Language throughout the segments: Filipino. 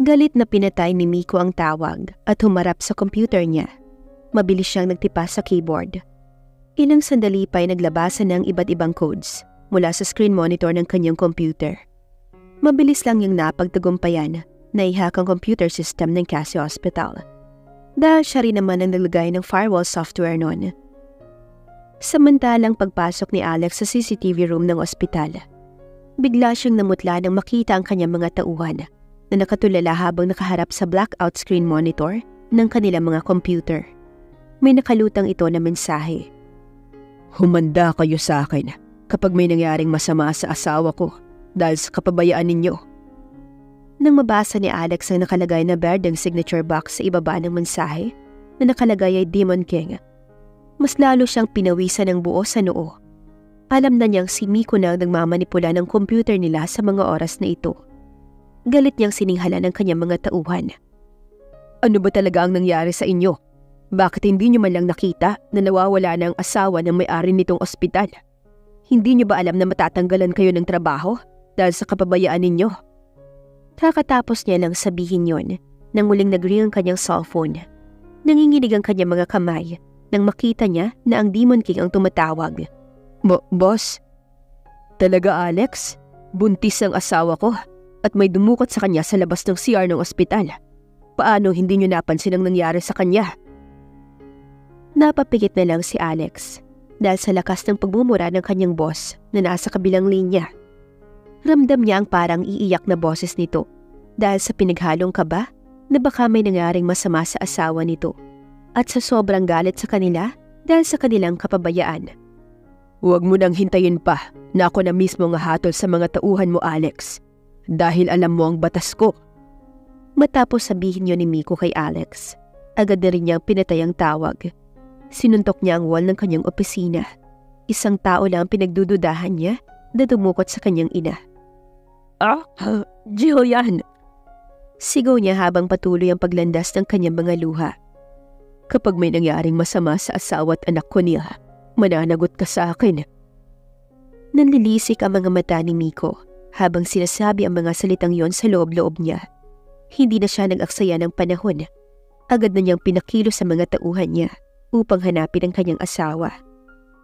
Galit na pinatay ni Miko ang tawag at humarap sa computer niya. Mabilis siyang nagtipa sa keyboard. Ilang sandali pa'y naglabasan ng iba't ibang codes mula sa screen monitor ng kanyang computer. Mabilis lang niyang napagtagumpayan na i-hack ang computer system ng Cassie Hospital. Dahil siya rin naman ang naglagay ng firewall software noon. Samantalang pagpasok ni Alex sa CCTV room ng ospital, bigla siyang namutla nang makita ang kanyang mga tauhan na nakatulala habang nakaharap sa blackout screen monitor ng kanilang mga computer. May nakalutang ito na mensahe. Humanda kayo sa akin kapag may nangyaring masama sa asawa ko dahil sa kapabayaan ninyo. Nang mabasa ni Alex ang nakalagay na berdeng signature box sa ibaba ng mensahe na nakalagay ay Demon King, mas lalo siyang pinawisan ng buo sa noo. Alam na niyang si Miko na ang nagmamanipula ng computer nila sa mga oras na ito. Galit niyang sininghala ng kanyang mga tauhan. Ano ba talaga ang nangyari sa inyo? Bakit hindi niyo man lang nakita na nawawala na ang asawa ng may-ari nitong ospital? Hindi niyo ba alam na matatanggalan kayo ng trabaho dahil sa kapabayaan ninyo? Kakatapos niya lang sabihin yon nang muling nag-ring ang kanyang cellphone. Nanginginig ang kanyang mga kamay nang makita niya na ang Demon King ang tumatawag. Boss? Talaga Alex? Buntis ang asawa ko at may dumukot sa kanya sa labas ng CR ng ospital. Paano hindi niyo napansin ang nangyari sa kanya? Napapikit na lang si Alex dahil sa lakas ng pagmumura ng kanyang boss na nasa kabilang linya. Ramdam niya ang parang iiyak na boses nito dahil sa pinaghalong kaba na baka may nangyaring masama sa asawa nito at sa sobrang galit sa kanila dahil sa kanilang kapabayaan. Huwag mo nang hintayin pa na ako na mismo nga hatol sa mga tauhan mo, Alex, dahil alam mo ang batas ko. Matapos sabihin niyo ni Miko kay Alex, agad na rin niyang pinatay ang tawag. Sinuntok niya ang wall ng kanyang opisina. Isang tao lang ang pinagdududahan niya na dumukot sa kanyang ina. Jillian! Sigaw niya habang patuloy ang paglandas ng kanyang mga luha. Kapag may nangyaring masama sa asawa at anak ko niya, mananagot ka sa akin. Nanlilisik ang mga mata ni Miko habang sinasabi ang mga salitang yon sa loob-loob niya. Hindi na siya nag-aksaya ng panahon. Agad na niyang pinakilo sa mga tauhan niya upang hanapin ang kanyang asawa.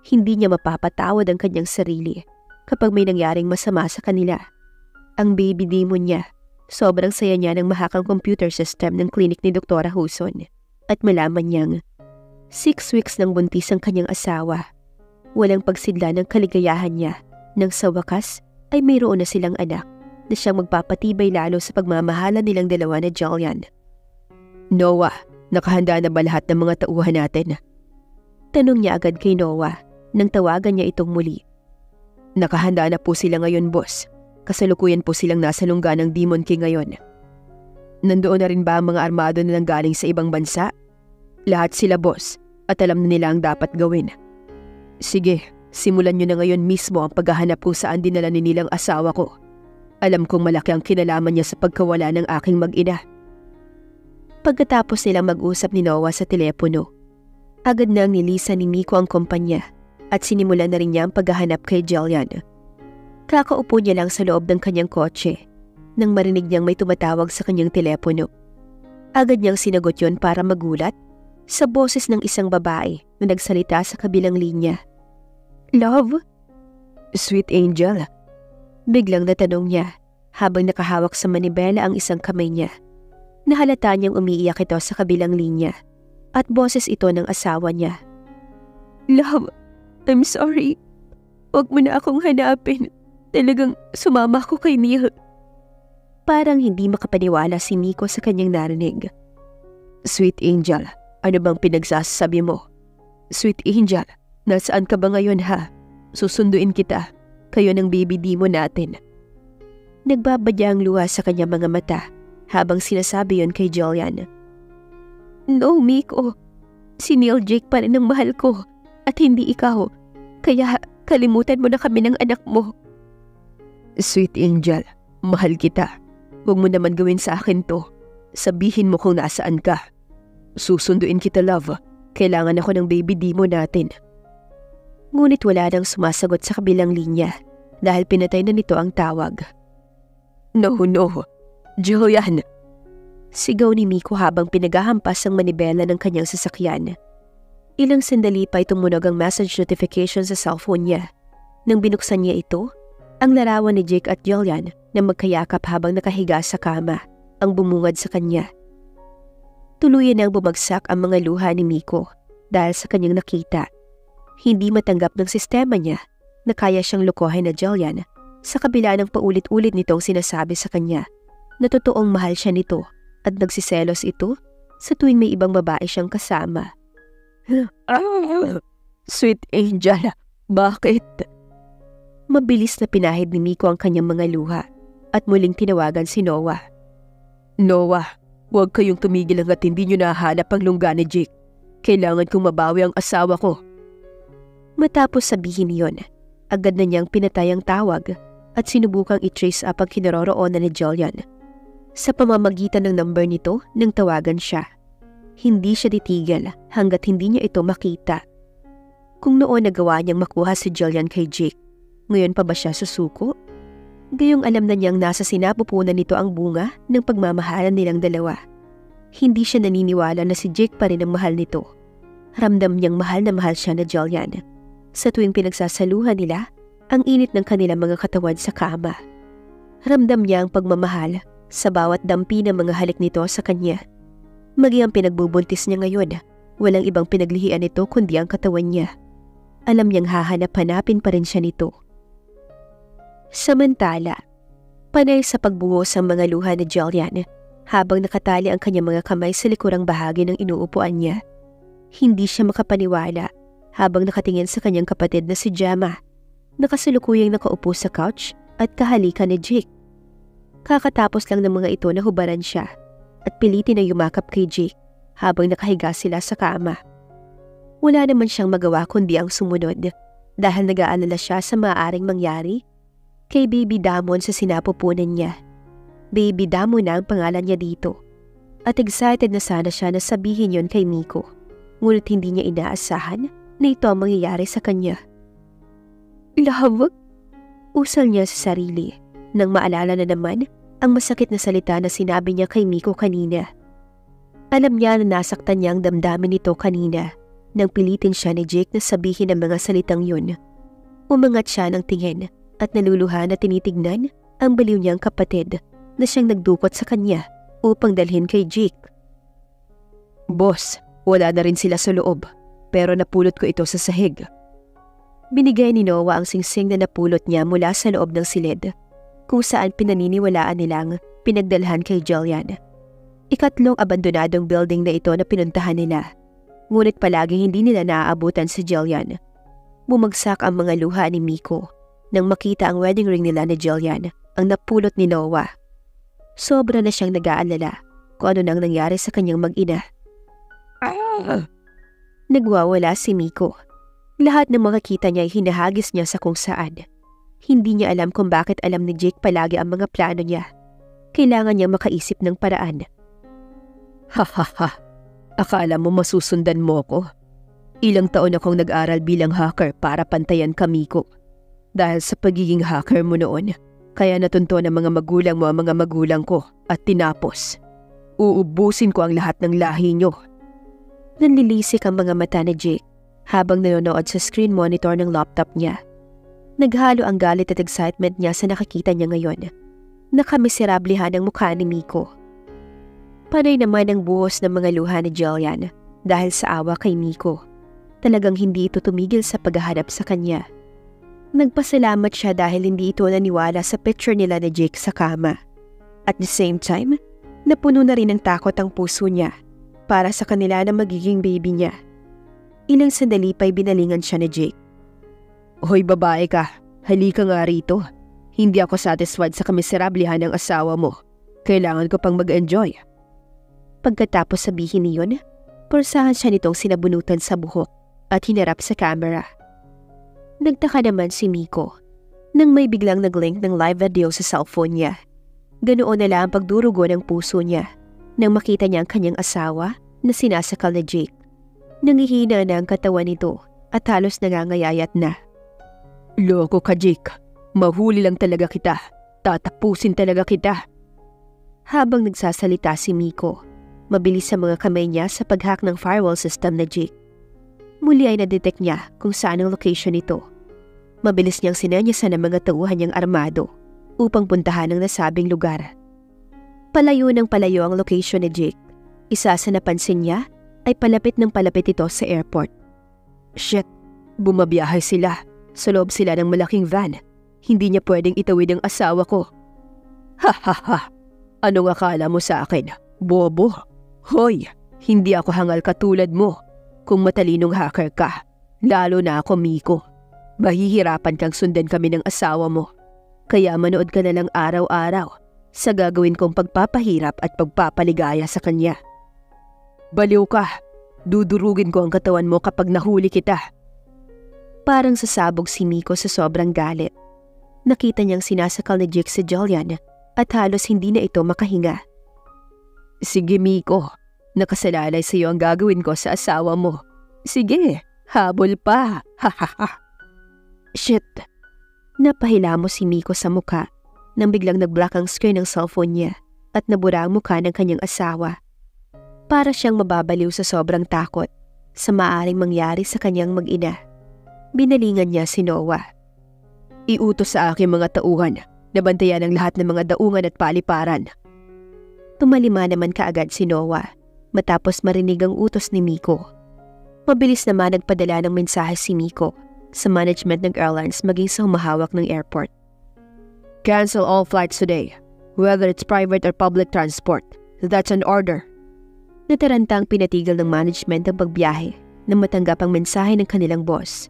Hindi niya mapapatawad ang kanyang sarili kapag may nangyaring masama sa kanila. Ang baby demon niya, sobrang saya niya ng mahakang computer system ng klinik ni Dr. Huson at malaman niyang 6 weeks nang buntis ang kanyang asawa. Walang pagsidla ng kaligayahan niya nang sa wakas ay mayroon na silang anak na siyang magpapatibay lalo sa pagmamahalan nilang dalawa na Jillian. Noah, nakahanda na ba lahat ng mga tauhan natin? Tanong niya agad kay Noah nang tawagan niya itong muli. Nakahanda na po sila ngayon, boss. Kasalukuyan po silang nasa lungga ng Demon King ngayon. Nandoon na rin ba ang mga armado na nanggaling sa ibang bansa? Lahat sila, boss, at alam na nila ang dapat gawin. Sige, simulan nyo na ngayon mismo ang paghahanap kung saan dinala ni nilang asawa ko. Alam kong malaki ang kinalaman niya sa pagkawala ng aking mag-ina. Pagkatapos nilang mag-usap ni Noah sa telepono, agad nang nilisan ni Miko ang kumpanya at sinimulan na rin niya ang paghahanap kay Jillian. Kakaupo niya lang sa loob ng kanyang kotse nang marinig niyang may tumatawag sa kanyang telepono. Agad niyang sinagot yon para magulat sa boses ng isang babae na nagsalita sa kabilang linya. Love? Sweet Angel? Biglang natanong niya habang nakahawak sa manibela ang isang kamay niya. Nahalata niyang umiiyak ito sa kabilang linya at boses ito ng asawa niya. Love, I'm sorry. Huwag mo na akong hanapin. Talagang sumama ko kay Neil. Parang hindi makapaniwala si Miko sa kanyang narinig. Sweet Angel, ano bang pinagsasabi mo? Sweet Angel, nasaan ka ba ngayon ha? Susunduin kita. Kayo ng baby demon natin. Nagbabadya ang luha sa kanyang mga mata habang sinasabi yon kay Jillian. No, Miko. Si Neil Jake pa rin ang mahal ko at hindi ikaw. Kaya kalimutan mo na kami ng anak mo. Sweet Angel, mahal kita. Huwag mo naman gawin sa akin to. Sabihin mo kung nasaan ka. Susunduin kita, love. Kailangan ako ng baby demon natin. Ngunit wala nang sumasagot sa kabilang linya dahil pinatay na nito ang tawag. No. Jillian, Sigaw ni Miko habang pinaghahampas ang manibela ng kanyang sasakyan. Ilang sandali pa tumunog ang message notification sa cellphone niya. Nang binuksan niya ito, ang larawan ni Jake at Jillian na magkayakap habang nakahiga sa kama ang bumungad sa kanya. Tuluyan nang bumagsak ang mga luha ni Miko dahil sa kanyang nakita. Hindi matanggap ng sistema niya na kaya siyang lokohin na Jillian sa kabila ng paulit-ulit nitong sinasabi sa kanya na totoong mahal siya nito at nagsiselos ito sa tuwing may ibang babae siyang kasama. Sweet Angel, bakit? Mabilis na pinahid ni Miko ang kanyang mga luha at muling tinawagan si Noah. Noah, huwag kayong tumigil hanggat hindi nyo nahanap ang lungga ni Jake. Kailangan kong mabawi ang asawa ko. Matapos sabihin yon, agad na niyang pinatay ang tawag at sinubukang i-trace up ang kinaroroonan ni Jillian. Sa pamamagitan ng number nito nang tawagan siya. Hindi siya titigil hanggat hindi niya ito makita. Kung noon nagawa niyang makuha si Jillian kay Jake, ngayon pa ba siya susuko? Gayong alam na niyang nasa sinapupunan nito ang bunga ng pagmamahalan nilang dalawa. Hindi siya naniniwala na si Jake pa rin ang mahal nito. Ramdam niyang mahal na mahal siya na Jillian. Sa tuwing pinagsasaluhan nila, ang init ng kanilang mga katawan sa kama. Ramdam niya ang pagmamahal sa bawat dampi ng mga halik nito sa kanya. Maging ang pinagbubuntis niya ngayon, walang ibang pinaglihian nito kundi ang katawan niya. Alam niyang hahanap-hanapin pa rin siya nito. Samantala, panay sa pagbuhos ang mga luha ni Jillian habang nakatali ang kanyang mga kamay sa likurang bahagi ng inuupuan niya. Hindi siya makapaniwala habang nakatingin sa kanyang kapatid na si Gemma, nakasalukuyang nakaupo sa couch at kahalikan ni Jake. Kakatapos lang ng mga ito na hubaran siya at pilitin na yumakap kay Jake habang nakahiga sila sa kama. Wala naman siyang magawa kundi ang sumunod dahil nag-aalala siya sa maaaring mangyari kay Baby Damon sa sinapupunan niya. Baby Damon na ang pangalan niya dito at excited na sana siya na sabihin yon kay Miko, ngunit hindi niya inaasahan na ito ang mangyayari sa kanya. Love? Usal niya sa sarili nang maalala na naman ang masakit na salita na sinabi niya kay Miko kanina. Alam niya na nasaktan niya ang damdamin nito kanina nang pilitin siya ni Jake na sabihin ang mga salitang yun. Umangat siya ng tingin at naluluha na tinitignan ang baliw niyang kapatid na siyang nagdukot sa kanya upang dalhin kay Jake. Boss, wala na rin sila sa loob, pero napulot ko ito sa sahig. Binigay ni Noah ang singsing na napulot niya mula sa loob ng silid, kung saan pinaniniwalaan nilang pinagdalhan kay Jillian. Ikatlong abandonadong building na ito na pinuntahan nila, ngunit palaging hindi nila naaabutan si Jillian. Bumagsak ang mga luha ni Miko nang makita ang wedding ring nila ni Jillian ang napulot ni Noah. Sobra na siyang nag-aalala kung ano nang nangyari sa kanyang mag-ina. Nagwawala si Miko. Lahat ng makikita niya ay hinahagis niya sa kung saan. Hindi niya alam kung bakit alam ni Jake palagi ang mga plano niya. Kailangan niyang makaisip ng paraan. Ha. Akala mo masusundan mo ko? Ilang taon akong nag-aral bilang hacker para pantayan ka, Miko. Dahil sa pagiging hacker mo noon, kaya natunto ng mga magulang mo ang mga magulang ko at tinapos. Uubusin ko ang lahat ng lahi niyo. Nanlilisik ang mga mata ni Jake habang nanonood sa screen monitor ng laptop niya. Naghalo ang galit at excitement niya sa nakakita niya ngayon. Nakamiserablihan ang mukha ni Miko. Panay naman ang buhos ng mga luha ni Jillian dahil sa awa kay Miko. Talagang hindi ito tumigil sa paghahanap sa kanya. Nagpasalamat siya dahil hindi ito naniwala sa picture nila ni Jake sa kama. At the same time, napuno na rin ng takot ang puso niya para sa kanila na magiging baby niya. Ilang sandali pa'y binalingan siya ni Jake. Hoy babae ka, halika nga rito. Hindi ako satisfied sa kamiserablihan ng asawa mo. Kailangan ko pang mag-enjoy. Pagkatapos sabihin niyon, porsahan siya nitong sinabunutan sa buhok at hinarap sa camera. Nagtaka naman si Miko nang may biglang nag-link ng live video sa cellphone niya. Ganoon na lang ang pagdurugo ng puso niya nang makita niya ang kanyang asawa na sinasakal ni Jake. Nangihina na ang katawan nito at halos nangangayayat na. Loko ka, Jake. Mahuli lang talaga kita. Tatapusin talaga kita. Habang nagsasalita si Miko, mabilis sa mga kamay niya sa pag-hack ng firewall system na Jake. Muli ay nadetect niya kung saan ang location nito. Mabilis niyang sinenyasan ng mga tauhan niyang armado upang puntahan ang nasabing lugar. Palayo ng palayo ang location ni Jake. Isa sa napansin niya ay palapit ng palapit ito sa airport. Shit, bumabiyahe sila. Sa loob sila ng malaking van. Hindi niya pwedeng itawid ang asawa ko. Ha ha ha! Anong akala mo sa akin? Bobo! Hoy! Hindi ako hangal katulad mo. Kung matalinong hacker ka, lalo na ako, Miko. Mahihirapan kang sundan kami ng asawa mo. Kaya manood ka na lang araw-araw sa gagawin kong pagpapahirap at pagpapaligaya sa kanya. Baliw ka! Dudurugin ko ang katawan mo kapag nahuli kita. Parang sasabog si Miko sa sobrang galit. Nakita niyang sinasakal ni Jake si Julian at halos hindi na ito makahinga. Sige Miko, nakasalalay sa iyo ang gagawin ko sa asawa mo. Sige, habol pa. Ha ha ha. Shit. Napahila mo si Miko sa muka nang biglang nag-black ang screen ng cellphone niya at nabura ang mukha ng kanyang asawa. Para siyang mababaliw sa sobrang takot sa maaring mangyari sa kanyang mag-ina. Binalingan niya si Noah. Iutos sa aking mga tauhan na bantayan ang lahat ng mga daungan at paliparan. Tumalima naman kaagad si Noah matapos marinig ang utos ni Miko. Mabilis naman nagpadala ng mensahe si Miko sa management ng airlines maging sa humahawak ng airport. Cancel all flights today, whether it's private or public transport. That's an order. Natarantang pinatigil ng management ang pagbiyahe nang matanggap ang mensahe ng kanilang boss.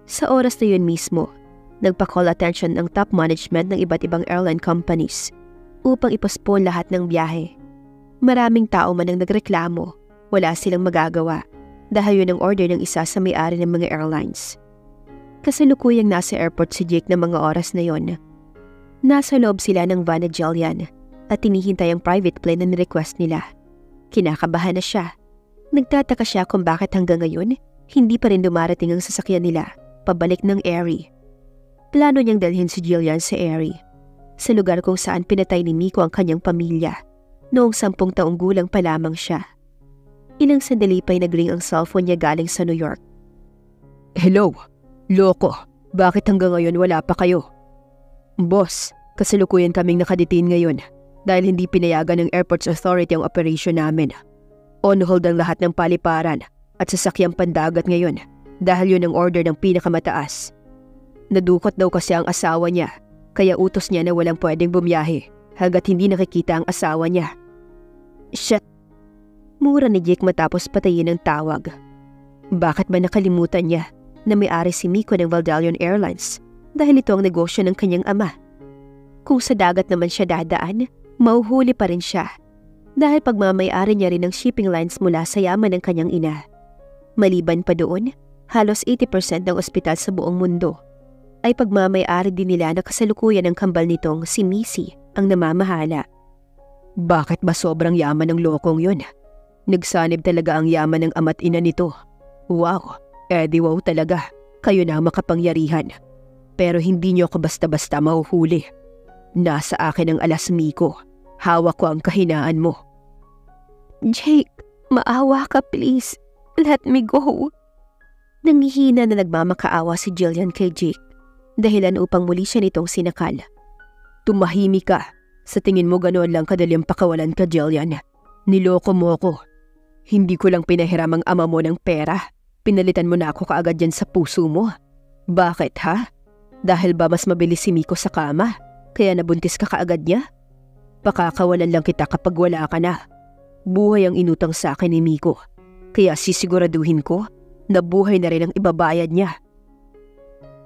Sa oras na yun mismo, nagpa-call attention ang top management ng iba't ibang airline companies upang ipospone lahat ng biyahe. Maraming tao man ang nagreklamo, wala silang magagawa dahil yun ang order ng isa sa may-ari ng mga airlines. Kasalukuyang nasa airport si Jake ng mga oras na yon. Nasa loob sila ng van ni Julian at tinihintay ang private plane na nirequest nila. Kinakabahan na siya. Nagtataka siya kung bakit hanggang ngayon hindi pa rin dumarating ang sasakyan nila pabalik ng Erie. Plano niyang dalhin si Jillian sa Erie, sa lugar kung saan pinatay ni Miko ang kanyang pamilya noong 10 taong gulang pa lamang siya. Ilang sandali pa'y nagring ang cellphone niya galing sa New York. Hello, loko, bakit hanggang ngayon wala pa kayo? Boss, kasalukuyan kaming nakadetain ngayon dahil hindi pinayagan ng Airports Authority ang operation namin. On hold ang lahat ng paliparan at sasakyang pandagat ngayon dahil yun ang order ng pinakamataas. Nadukot daw kasi ang asawa niya, kaya utos niya na walang pwedeng bumiyahe hanggat hindi nakikita ang asawa niya. Shit! Mura ni Jake matapos patayin ang tawag. Bakit ba nakalimutan niya na may-ari si Miko ng Valdalion Airlines dahil ito ang negosyo ng kanyang ama? Kung sa dagat naman siya dadaan, mauhuli pa rin siya dahil pagmamay-ari niya rin ng shipping lines mula sa yaman ng kanyang ina. Maliban pa doon, halos 80% ng ospital sa buong mundo ay pagmamay-ari din nila na kasalukuyan ng kambal nitong si Missy ang namamahala. Bakit ba sobrang yaman ng lokong yun? Nagsanib talaga ang yaman ng ama't ina nito. Wow, wow talaga. Kayo na makapangyarihan. Pero hindi niyo ako basta-basta mahuhuli. Nasa akin ang alas, Miko. Hawak ko ang kahinaan mo. Jake, maawa ka please. Let me go. Nangihina na nagmamakaawa si Jillian kay Jake, dahilan upang muli siya nitong sinakal. Tumahimik ka. Sa tingin mo ganoon lang kadaling pakawalan ka, Jillian. Niloko mo ako. Hindi ko lang pinahiram ang ama mo ng pera. Pinalitan mo na ako kaagad dyan sa puso mo. Bakit ha? Dahil ba mas mabilis si Miko sa kama? Kaya nabuntis ka kaagad niya? Pakakawalan lang kita kapag wala ka na. Buhay ang inutang sa akin ni Miko. Kaya sisiguraduhin ko na buhay na rin ang ibabayad niya.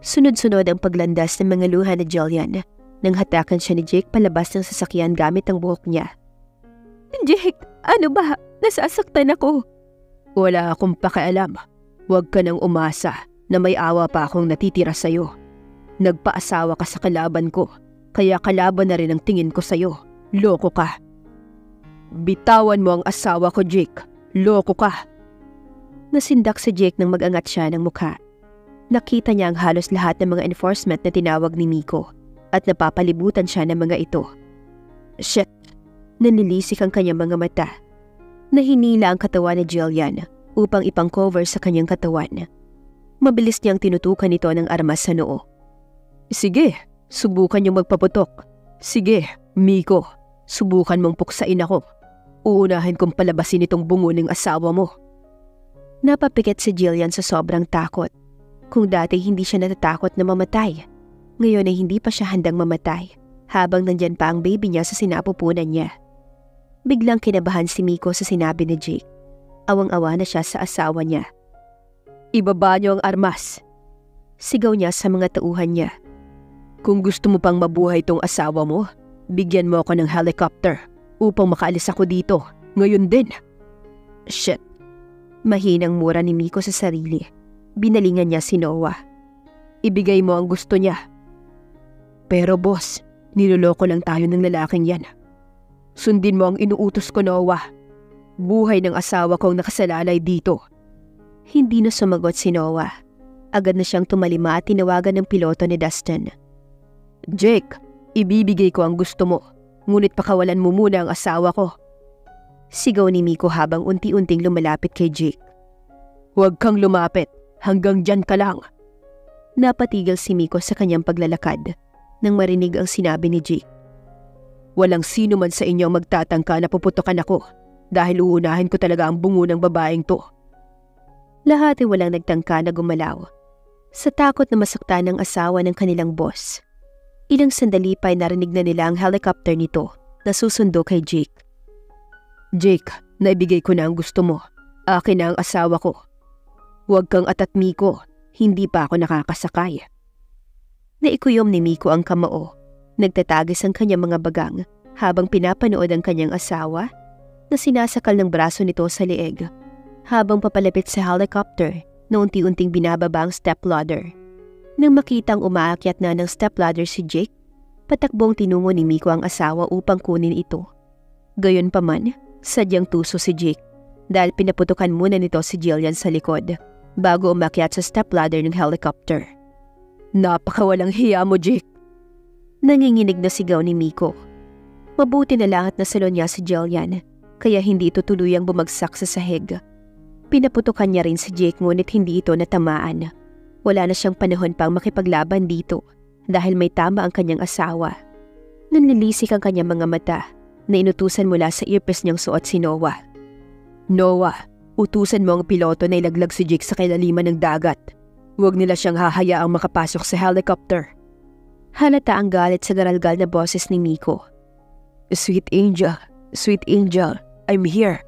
Sunod-sunod ang paglandas ng mga luha ni Jillian nang hatakan siya ni Jake palabas ng sasakyan gamit ang buhok niya. Jake, ano ba? Nasasaktan ako. Wala akong pakialam. Huwag ka nang umasa na may awa pa akong natitira sa'yo. Nagpaasawa ka sa kalaban ko, kaya kalaban na rin ang tingin ko sa'yo. Loko ka. Bitawan mo ang asawa ko, Jake. Loko ka. Nasindak si Jake nang mag-angat siya ng mukha. Nakita niya ang halos lahat ng mga enforcement na tinawag ni Miko at napapalibutan siya ng mga ito. Shit! Nanlilisik ang kanyang mga mata. Nahinila ang katawan ni Jillian upang ipang-cover sa kanyang katawan. Mabilis niyang tinutukan ito ng armas sa noo. Sige, subukan niyong magpaputok. Sige, Miko, subukan mong puksain ako. Uunahin kong palabasin itong bungo ng asawa mo. Napapikit si Jillian sa sobrang takot. Kung dati hindi siya natatakot na mamatay, ngayon ay hindi pa siya handang mamatay habang nandyan pa ang baby niya sa sinapupunan niya. Biglang kinabahan si Miko sa sinabi ni Jake. Awang-awa na siya sa asawa niya. Ibaba niyo ang armas. Sigaw niya sa mga tauhan niya. Kung gusto mo pang mabuhay itong asawa mo, bigyan mo ako ng helicopter upang makaalis ako dito. Ngayon din. Shit. Mahinang mura ni Miko sa sarili. Binalingan niya si Noah. Ibigay mo ang gusto niya. Pero boss, niloloko lang tayo ng lalaking yan. Sundin mo ang inuutos ko, Noah. Buhay ng asawa kong nakasalalay dito. Hindi na sumagot si Noah. Agad na siyang tumalima at tinawagan ng piloto ni Dustin. Jake, ibibigay ko ang gusto mo. Ngunit pakawalan mo muna ang asawa ko. Sigaw ni Miko habang unti-unting lumalapit kay Jake. Huwag kang lumapit. Hanggang dyan ka lang. Napatigil si Miko sa kanyang paglalakad nang marinig ang sinabi ni Jake. Walang sino man sa inyo magtatangka na puputokan ako dahil uunahin ko talaga ang bungo ng babaeng to. Lahat ay walang nagtangka na gumalaw. Sa takot na masaktan ng asawa ng kanilang boss. Ilang sandali pa ay narinig na nila ang helicopter nito na susundo kay Jake. Jake, naibigay ko na ang gusto mo. Akin na ang asawa ko. Huwag kang atat, Miko. Hindi pa ako nakakasakay. Naikuyom ni Miko ang kamao. Nagtatagis ang kanyang mga bagang habang pinapanood ang kanyang asawa na sinasakal ng braso nito sa leeg habang papalapit sa helicopter na unti-unting binababa ang stepladder. Nang makitang umaakyat na ng stepladder si Jake, patakbong tinungo ni Miko ang asawa upang kunin ito. Gayunpaman, sadyang tuso si Jake dahil pinaputukan muna nito si Jillian sa likod bago umakyat sa stepladder ng helicopter. Napakawalang hiya mo, Jake. Nanginginig na sigaw ni Miko. Mabuti na lang at nasalon niya si Jillian, kaya hindi ito tuluyang bumagsak sa sahig. Pinaputukan niya rin si Jake ngunit hindi ito natamaan. Wala na siyang panahon pang makipaglaban dito dahil may tama ang kanyang asawa. Nanlilisik ang kanyang mga mata na inutusan mula sa earpiece niyang suot si Noah. Noah, utusan mo ang piloto na ilaglag si Jake sa kailaliman ng dagat. Huwag nila siyang hahayaang makapasok sa helicopter. Halata ang galit sa garalgal na boses ni Miko. Sweet angel, I'm here.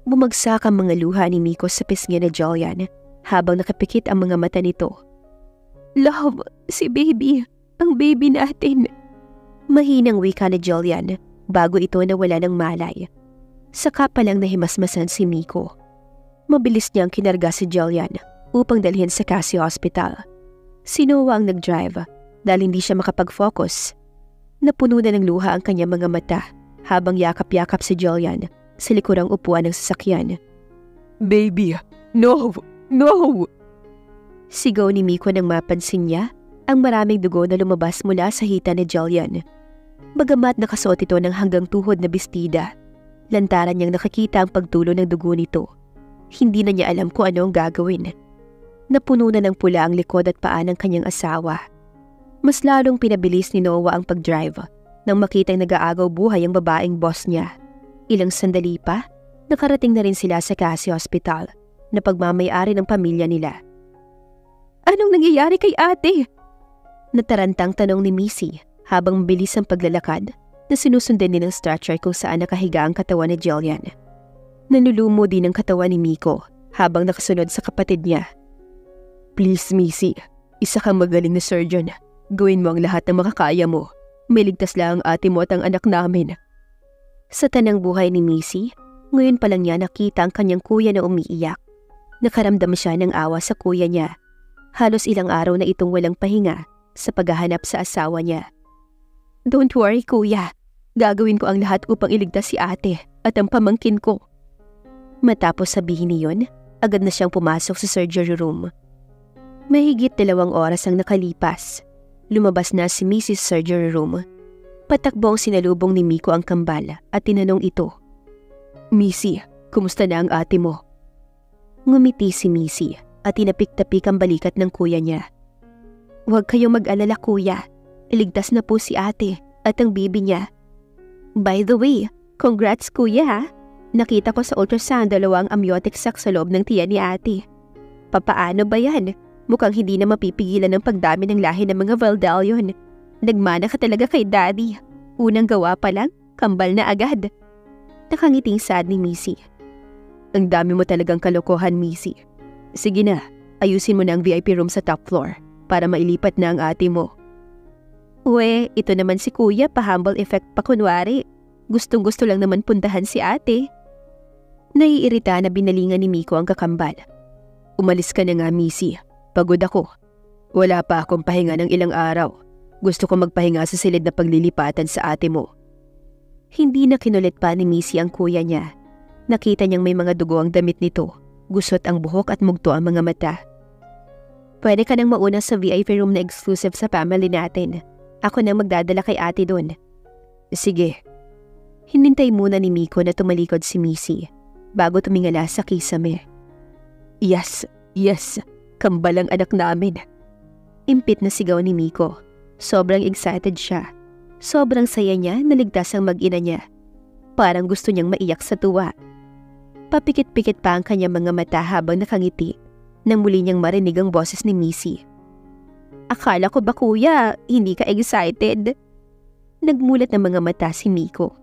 Bumagsak ang mga luha ni Miko sa pisngi ni Jillian habang nakapikit ang mga mata nito. Love, si baby, ang baby natin. Mahinang wika ni Jillian bago ito nawala ng malay. Saka pa lang nahimasmasan si Miko. Mabilis niyang kinarga si Jillian upang dalhin sa Cassie Hospital. Si Noah ang nag-drive dahil hindi siya makapag-focus. Napuno na ng luha ang kanyang mga mata habang yakap-yakap si Jillian sa likurang upuan ng sasakyan. Baby, no! No! Sigaw ni Miko nang mapansin niya ang maraming dugo na lumabas mula sa hita ni Jillian. Bagamat nakasuot ito ng hanggang tuhod na bestida, lantaran niyang nakikita ang pagtulo ng dugo nito. Hindi na niya alam kung ano ang gagawin. Napuno na ng pula ang likod at paa ng kanyang asawa. Mas lalong pinabilis ni Noah ang pag-drive nang makitang nag-aagaw buhay ang babaeng boss niya. Ilang sandali pa, nakarating na rin sila sa Cassie Hospital na pagmamay-ari ng pamilya nila. Anong nangyayari kay ate? Natarantang tanong ni Missy habang mabilis ang paglalakad na sinusundan din ng stretcher kung saan nakahiga ang katawan ni Jillian. Nanulumo din ang katawan ni Miko habang nakasunod sa kapatid niya. Please, Missy, isa kang magaling na surgeon. Gawin mo ang lahat na makakaya mo. May ligtas lang ang ate mo at ang anak namin. Sa tanang buhay ni Missy, ngayon pa lang niya nakita ang kanyang kuya na umiiyak. Nakaramdam siya ng awa sa kuya niya. Halos ilang araw na itong walang pahinga sa paghahanap sa asawa niya. Don't worry, kuya. Gagawin ko ang lahat upang iligtas si ate at ang pamangkin ko. Matapos sabihin niyon, agad na siyang pumasok sa surgery room. Mahigit 2 oras ang nakalipas. Lumabas na si Mrs. Surgery Room. Patakbo ang sinalubong ni Miko ang kambal at tinanong ito. Missy, kumusta na ang ate mo? Ngumiti si Missy at tinapik-tapik ang balikat ng kuya niya. Huwag kayong mag-alala kuya, iligtas na po si ate at ang bibi niya. By the way, congrats kuya ha. Nakita ko sa ultrasound 2 amniotic sac sa loob ng tiyan ni ate. Papaano ba yan? Mukhang hindi na mapipigilan ng pagdami ng lahi ng mga Valdalion. Nagmana ka talaga kay daddy. Unang gawa pa lang, kambal na agad. Nakangiting sad ni Missy. Ang dami mo talagang kalokohan, Missy. Sige na, ayusin mo na ang VIP room sa top floor para mailipat na ang ate mo. Uwe, ito naman si kuya pa-humble effect pa kunwari. Gustong-gusto lang naman puntahan si ate. Naiirita na binalingan ni Miko ang kakambal. Umalis ka na nga, Missy. Pagod ako. Wala pa akong pahinga ng ilang araw. Gusto ko magpahinga sa silid na paglilipatan sa ate mo. Hindi na kinulit pa ni Missy ang kuya niya. Nakita niyang may mga dugo ang damit nito. Gusot ang buhok at mugto ang mga mata. Pwede ka nang mauna sa VIP room na exclusive sa family natin. Ako nang magdadala kay ate doon. Sige. Hinintay muna ni Miko na tumalikod si Missy bago tumingala sa kisame. Yes, kambal ang anak namin. Impit na sigaw ni Miko. Sobrang excited siya. Sobrang saya niya na ligtas ang mag-ina niya. Parang gusto niyang maiyak sa tuwa. Papikit-pikit pa ang kanyang mga mata habang nakangiti nang muli niyang marinig ang boses ni Missy. Akala ko ba kuya, hindi ka excited? Nagmulat ng mga mata si Miko.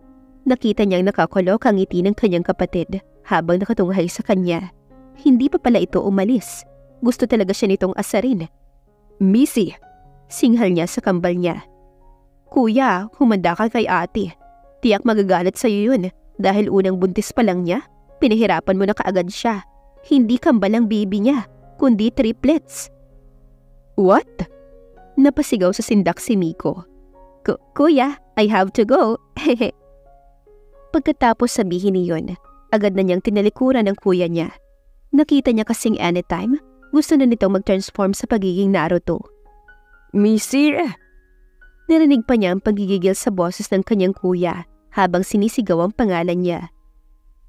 Nakita niyang nakakulok ang ngiti ng kanyang kapatid habang nakatunghay sa kanya. Hindi pa pala ito umalis. Gusto talaga siya nitong asarin. Missy! Singhal niya sa kambal niya. Kuya, humanda ka kay ate. Tiyak magagalit sa'yo yun dahil unang buntis pa lang niya, pinahirapan mo na kaagad siya. Hindi kambal ang baby niya, kundi triplets. What? Napasigaw sa sindak si Miko. Kuya, I have to go. Pagkatapos sabihin niyon, agad na niyang tinalikuran ng kuya niya. Nakita niya kasing anytime, gusto na nitong mag-transform sa pagiging Naruto. Missy! Narinig pa niya ang pagigigil sa boses ng kanyang kuya habang sinisigaw ang pangalan niya.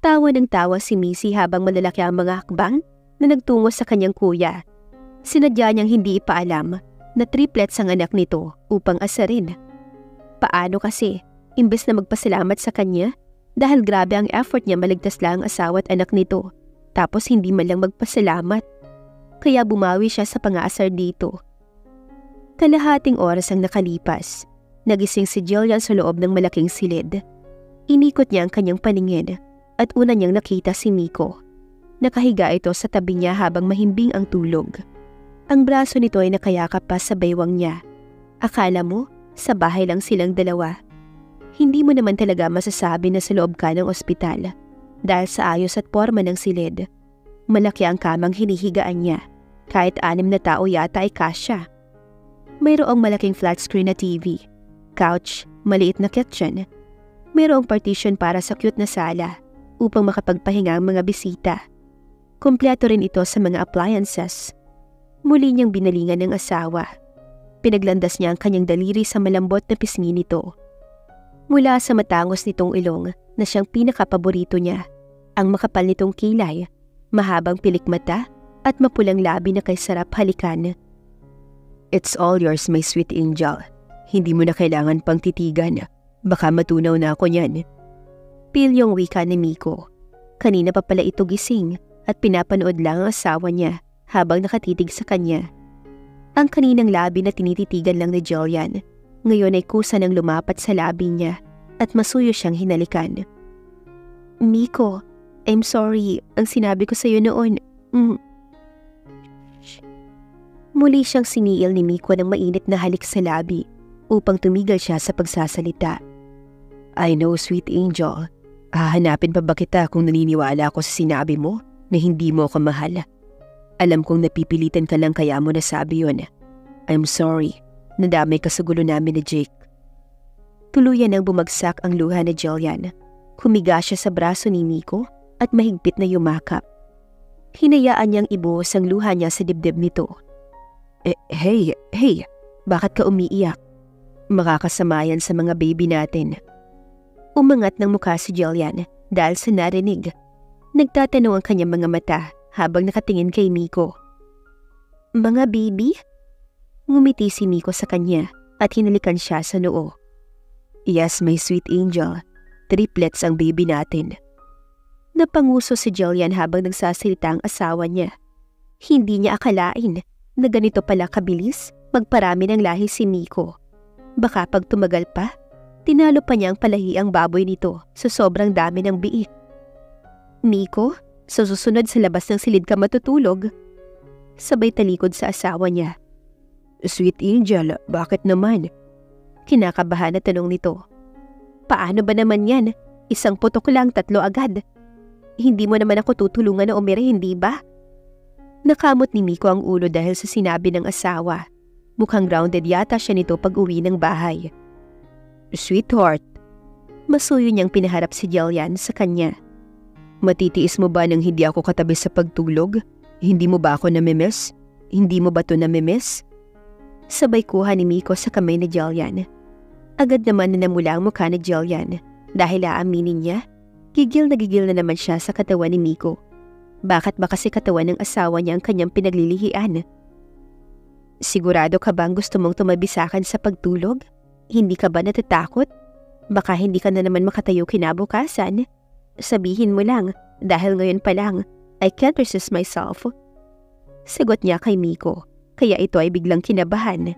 Tawa ng tawa si Missy habang malalaki ang mga hakbang na nagtungo sa kanyang kuya. Sinadya niyang hindi ipaalam na triplets ang anak nito upang asarin. Paano kasi, imbes na magpasalamat sa kanya dahil grabe ang effort niya maligtas lang ang asawa at anak nito, tapos hindi man lang magpasalamat. Kaya bumawi siya sa pang-aasar dito. Kalahating oras ang nakalipas. Nagising si Jillian sa loob ng malaking silid. Inikot niya ang kanyang paningin at una niyang nakita si Miko. Nakahiga ito sa tabi niya habang mahimbing ang tulog. Ang braso nito ay nakayakap pa sa baywang niya. Akala mo, sa bahay lang silang dalawa. Hindi mo naman talaga masasabi na sa loob ka ng ospital dahil sa ayos at porma ng silid. Malaki ang kamang hinihigaan niya. Kahit 6 na tao yata ay kasya. Mayroong malaking flat screen na TV, couch, maliit na kitchen. Mayroong partition para sa cute na sala upang makapagpahinga ang mga bisita. Kumpleto rin ito sa mga appliances. Muli niyang binalingan ng asawa. Pinaglandas niya ang kanyang daliri sa malambot na pisngi nito. Mula sa matangos nitong ilong na siyang pinakapaborito niya, ang makapal nitong kilay, mahabang pilikmata at mapulang labi na kay sarap halikan. It's all yours, my sweet angel. Hindi mo na kailangan pang titigan. Baka matunaw na ako niyan. Pilyong wika ni Miko. Kanina pa pala ito gising at pinapanood lang ang asawa niya habang nakatitig sa kanya. Ang kaninang labi na tinititigan lang ni Jillian, ngayon ay kusa nang lumapat sa labi niya at masuyo siyang hinalikan. Miko, I'm sorry. Ang sinabi ko sa iyo noon. Muli siyang siniil ni Miko ng mainit na halik sa labi upang tumigil siya sa pagsasalita. I know, sweet angel. Hahanapin pa ba kita kung naniniwala ako sa sinabi mo na hindi mo ako mahal? Alam kong napipilitan ka lang kaya mo nasabi yun. I'm sorry. Nadamay ka sa gulo namin ni Jake. Tuluyan nang bumagsak ang luha ni Jillian. Humiga siya sa braso ni Miko at mahigpit na yumakap. Hinayaan niyang ibuhos ang luha niya sa dibdib nito. Hey, bakit ka umiiyak? Makakasama yan sa mga baby natin. Umangat ng mukha si Jillian dahil sa narinig. Nagtatanong ang kanyang mga mata habang nakatingin kay Miko. Mga baby? Ngumiti si Miko sa kanya at hinalikan siya sa noo. Yes, my sweet angel. Triplets ang baby natin. Napanguso si Jillian habang nagsasalita ang asawa niya. Hindi niya akalain na ganito pala kabilis magparami ng lahi si Miko. Baka pag tumagal pa, tinalo pa niya ang palahi ang baboy nito sa sobrang dami ng biik. Miko, sa susunod sa labas ng silid ka matutulog. Sabay talikod sa asawa niya. Sweet angel, bakit naman? Kinakabahan na tanong nito. Paano ba naman yan? Isang putok lang, 3 agad. Hindi mo naman ako tutulungan na umire, hindi ba? Nakamot ni Miko ang ulo dahil sa sinabi ng asawa. Mukhang grounded yata siya nito pag uwi ng bahay. Sweetheart. Masuyo niyang pinaharap si Jillian sa kanya. Matitiis mo ba nang hindi ako katabi sa pagtulog? Hindi mo ba ako namimiss? Hindi mo ba to namimiss? Sabay kuha ni Miko sa kamay ni Jillian. Agad naman na namula ang mukha ni Jillian dahil aaminin niya, gigil na naman siya sa katawan ni Miko. Bakit ba kasi katawan ng asawa niya ang kanyang pinaglilihian? Sigurado ka bang gusto mong tumabi sa akin sa pagtulog? Hindi ka ba natatakot? Baka hindi ka na naman makatayo kinabukasan. Sabihin mo lang, dahil ngayon pa lang, I can't resist myself. Sagot niya kay Miko, kaya ito ay biglang kinabahan.